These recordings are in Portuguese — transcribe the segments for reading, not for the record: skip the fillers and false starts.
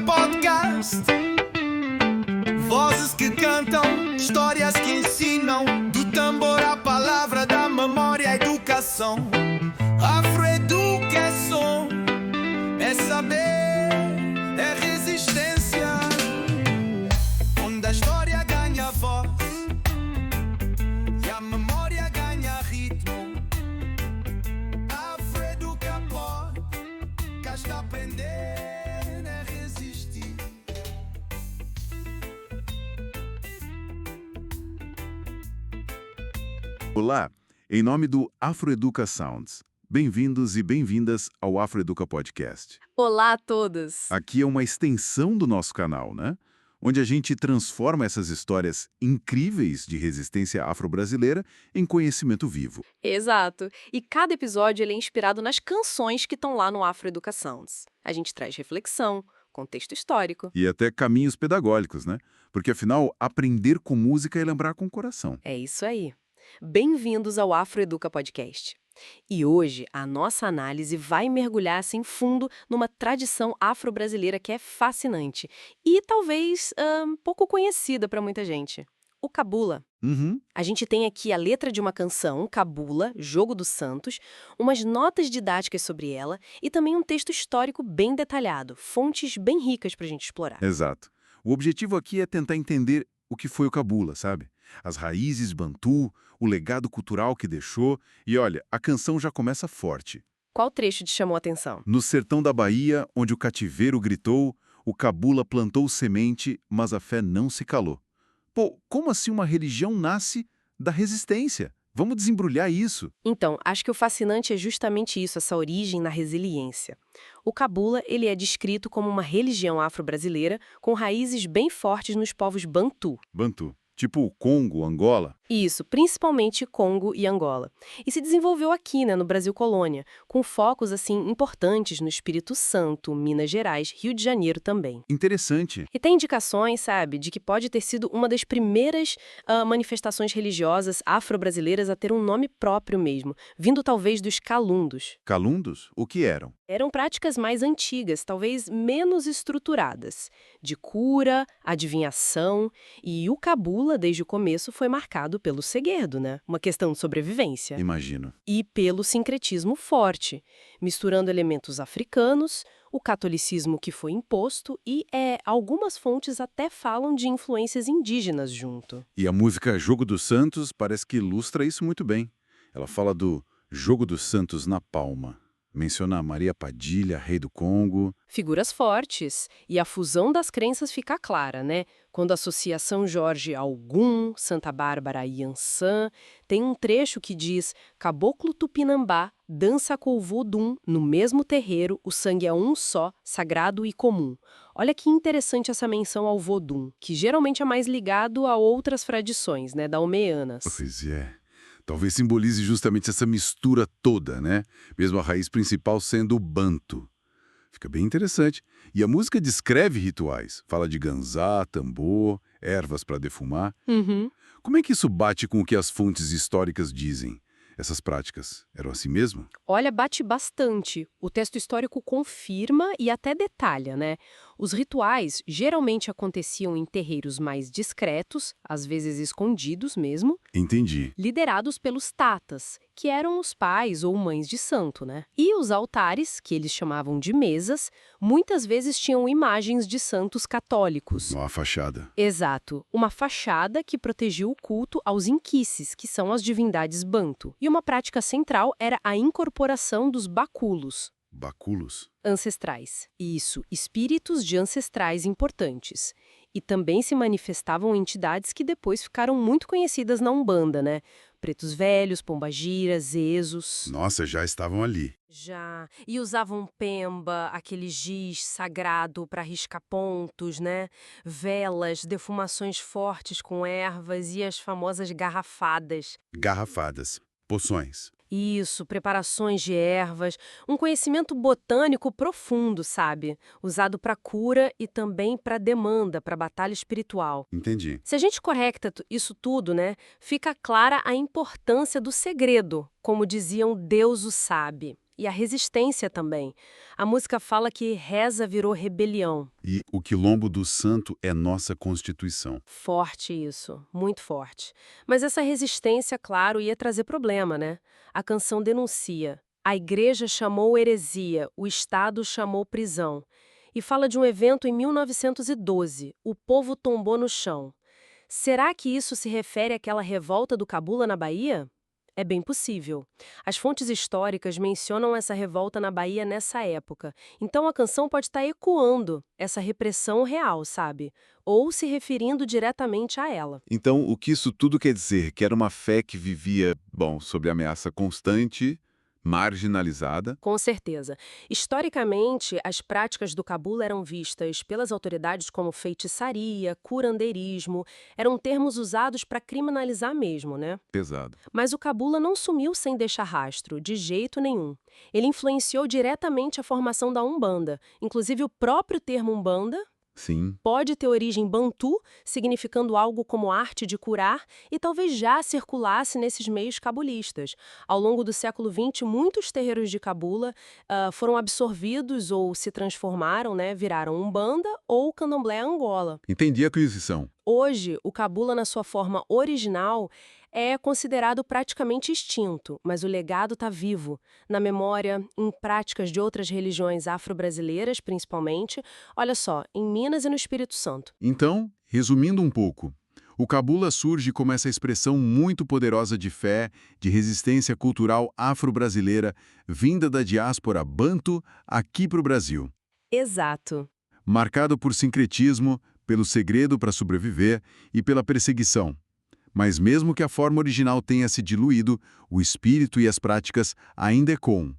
Podcast. Vozes que cantam, histórias que ensinam. Do tambor à palavra, da memória à educação. Afroeducação é saber, é resistência. Onde a história ganha voz e a memória ganha ritmo. Afroeducação, cá está a aprender, é resistir. Olá, em nome do Afroeduca Sounds. Bem-vindos e bem-vindas ao Afroeduca Podcast. Olá a todos! Aqui é uma extensão do nosso canal, né? Onde a gente transforma essas histórias incríveis de resistência afro-brasileira em conhecimento vivo. Exato. E cada episódio ele é inspirado nas canções que estão lá no Afroeduca Sounds. A gente traz reflexão, contexto histórico. E até caminhos pedagógicos, né? Porque, afinal, aprender com música é lembrar com o coração. É isso aí. Bem-vindos ao Afroeduca Podcast. E hoje a nossa análise vai mergulhar assim fundo numa tradição afro-brasileira que é fascinante e talvez pouco conhecida para muita gente. O cabula. Uhum. A gente tem aqui a letra de uma canção, Cabula, Jogo dos Santos, umas notas didáticas sobre ela e também um texto histórico bem detalhado, fontes bem ricas para a gente explorar. Exato. O objetivo aqui é tentar entender o que foi o cabula, sabe? As raízes bantu, o legado cultural que deixou. E olha, a canção já começa forte. Qual trecho te chamou a atenção? No sertão da Bahia, onde o cativeiro gritou, o cabula plantou semente, mas a fé não se calou. Pô, como assim uma religião nasce da resistência? Vamos desembrulhar isso. Então, acho que o fascinante é justamente isso, essa origem na resiliência. O cabula, ele é descrito como uma religião afro-brasileira com raízes bem fortes nos povos bantu. Bantu. Tipo o Congo, Angola. Isso, principalmente Congo e Angola. E se desenvolveu aqui, no Brasil colônia, com focos, assim, importantes no Espírito Santo, Minas Gerais, Rio de Janeiro também. Interessante. E tem indicações, sabe, de que pode ter sido uma das primeiras manifestações religiosas afro-brasileiras a ter um nome próprio mesmo, vindo talvez dos calundos. Calundos? O que eram? Eram práticas mais antigas, talvez menos estruturadas, de cura, adivinhação, e o cabula, desde o começo, foi marcado pelo segredo, uma questão de sobrevivência. Imagino. E pelo sincretismo forte, misturando elementos africanos, o catolicismo que foi imposto e algumas fontes até falam de influências indígenas junto. E a música Jogo dos Santos parece que ilustra isso muito bem. Ela fala do Jogo dos Santos na palma. Menciona Maria Padilha, rei do Congo. Figuras fortes, e a fusão das crenças fica clara, Quando associa São Jorge a Ogum, Santa Bárbara a Iansã, tem um trecho que diz: Caboclo Tupinambá dança com o Vodum, no mesmo terreiro, o sangue é um só, sagrado e comum. Olha que interessante essa menção ao Vodum, que geralmente é mais ligado a outras tradições, daomeanas. Pois é. Talvez simbolize justamente essa mistura toda, Mesmo a raiz principal sendo o banto. Fica bem interessante. E a música descreve rituais. Fala de ganzá, tambor, ervas para defumar. Uhum. Como é que isso bate com o que as fontes históricas dizem? Essas práticas eram assim mesmo? Olha, bate bastante. O texto histórico confirma e até detalha, Os rituais geralmente aconteciam em terreiros mais discretos, às vezes escondidos mesmo, Entendi. liderados pelos tatas, que eram os pais ou mães de santo, E os altares, que eles chamavam de mesas, muitas vezes tinham imagens de santos católicos. Ó, a fachada. Exato, uma fachada que protegia o culto aos inquices, que são as divindades bantu. E uma prática central era a incorporação dos báculos. Báculos? Ancestrais. Isso, espíritos de ancestrais importantes. E também se manifestavam entidades que depois ficaram muito conhecidas na Umbanda, Pretos Velhos, Pombagiras, Exos. Nossa, já estavam ali. Já. E usavam pemba, aquele giz sagrado para riscar pontos, Velas, defumações fortes com ervas e as famosas garrafadas. Garrafadas. Poções. Isso, preparações de ervas, um conhecimento botânico profundo, sabe? Usado para cura e também para demanda, para batalha espiritual. Entendi. Se a gente conecta isso tudo, fica clara a importância do segredo, como diziam Deus o sabe. E a resistência também. A música fala que reza virou rebelião. E o Quilombo do Santo é nossa Constituição. Forte isso, muito forte. Mas essa resistência, claro, ia trazer problema, né? A canção denuncia. A igreja chamou heresia, o Estado chamou prisão. E fala de um evento em 1912, o povo tombou no chão. Será que isso se refere àquela revolta do Cabula na Bahia? É bem possível. As fontes históricas mencionam essa revolta na Bahia nessa época. Então a canção pode estar ecoando essa repressão real, sabe? Ou se referindo diretamente a ela. Então, o que isso tudo quer dizer? Que era uma fé que vivia, sob ameaça constante, marginalizada. Com certeza. Historicamente, as práticas do Cabula eram vistas pelas autoridades como feitiçaria, curandeirismo, eram termos usados para criminalizar mesmo, né? Pesado. Mas o Cabula não sumiu sem deixar rastro, de jeito nenhum. Ele influenciou diretamente a formação da Umbanda, inclusive o próprio termo Umbanda Sim. pode ter origem bantu, significando algo como arte de curar, e talvez já circulasse nesses meios cabulistas. Ao longo do século XX, muitos terreiros de Cabula foram absorvidos ou se transformaram, né, viraram Umbanda ou Candomblé Angola. Entendi a aquisição. Hoje, o Cabula, na sua forma original, é considerado praticamente extinto, mas o legado está vivo, na memória, em práticas de outras religiões afro-brasileiras, principalmente, olha só, em Minas e no Espírito Santo. Então, resumindo um pouco, o Cabula surge como essa expressão muito poderosa de fé, de resistência cultural afro-brasileira, vinda da diáspora bantu aqui para o Brasil. Exato. Marcado por sincretismo, pelo segredo para sobreviver e pela perseguição. Mas mesmo que a forma original tenha se diluído, o espírito e as práticas ainda ecoam.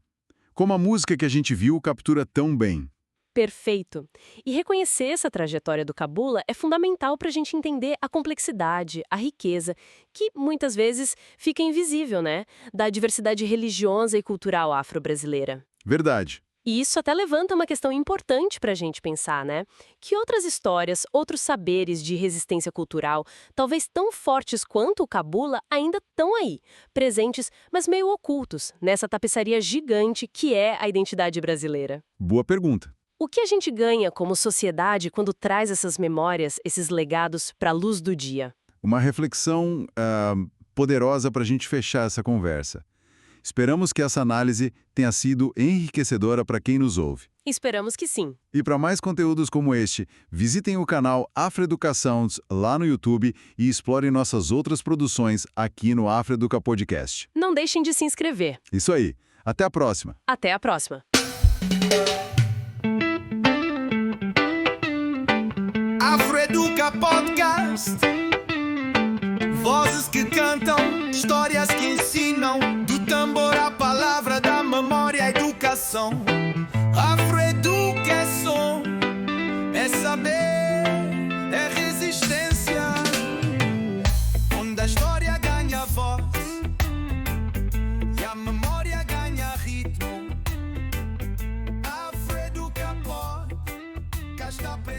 Como a música que a gente viu captura tão bem. Perfeito. E reconhecer essa trajetória do Cabula é fundamental para a gente entender a complexidade, a riqueza, que muitas vezes fica invisível, né? Da diversidade religiosa e cultural afro-brasileira. Verdade. E isso até levanta uma questão importante para a gente pensar, né? Que outras histórias, outros saberes de resistência cultural, talvez tão fortes quanto o Cabula, ainda estão aí, presentes, mas meio ocultos, nessa tapeçaria gigante que é a identidade brasileira. Boa pergunta. O que a gente ganha como sociedade quando traz essas memórias, esses legados para a luz do dia? Uma reflexão poderosa para a gente fechar essa conversa. Esperamos que essa análise tenha sido enriquecedora para quem nos ouve. Esperamos que sim. E para mais conteúdos como este, visitem o canal Afroeducações lá no YouTube e explorem nossas outras produções aqui no Afroeduca Podcast. Não deixem de se inscrever. Isso aí. Até a próxima. Até a próxima. Afroeduca Podcast. Vozes que cantam, histórias que ensinam. Do tambor à palavra, da memória à educação. Afroeduca é som, é saber, é resistência. Onde a história ganha voz e a memória ganha ritmo. Afroeduca pode, cá está presente.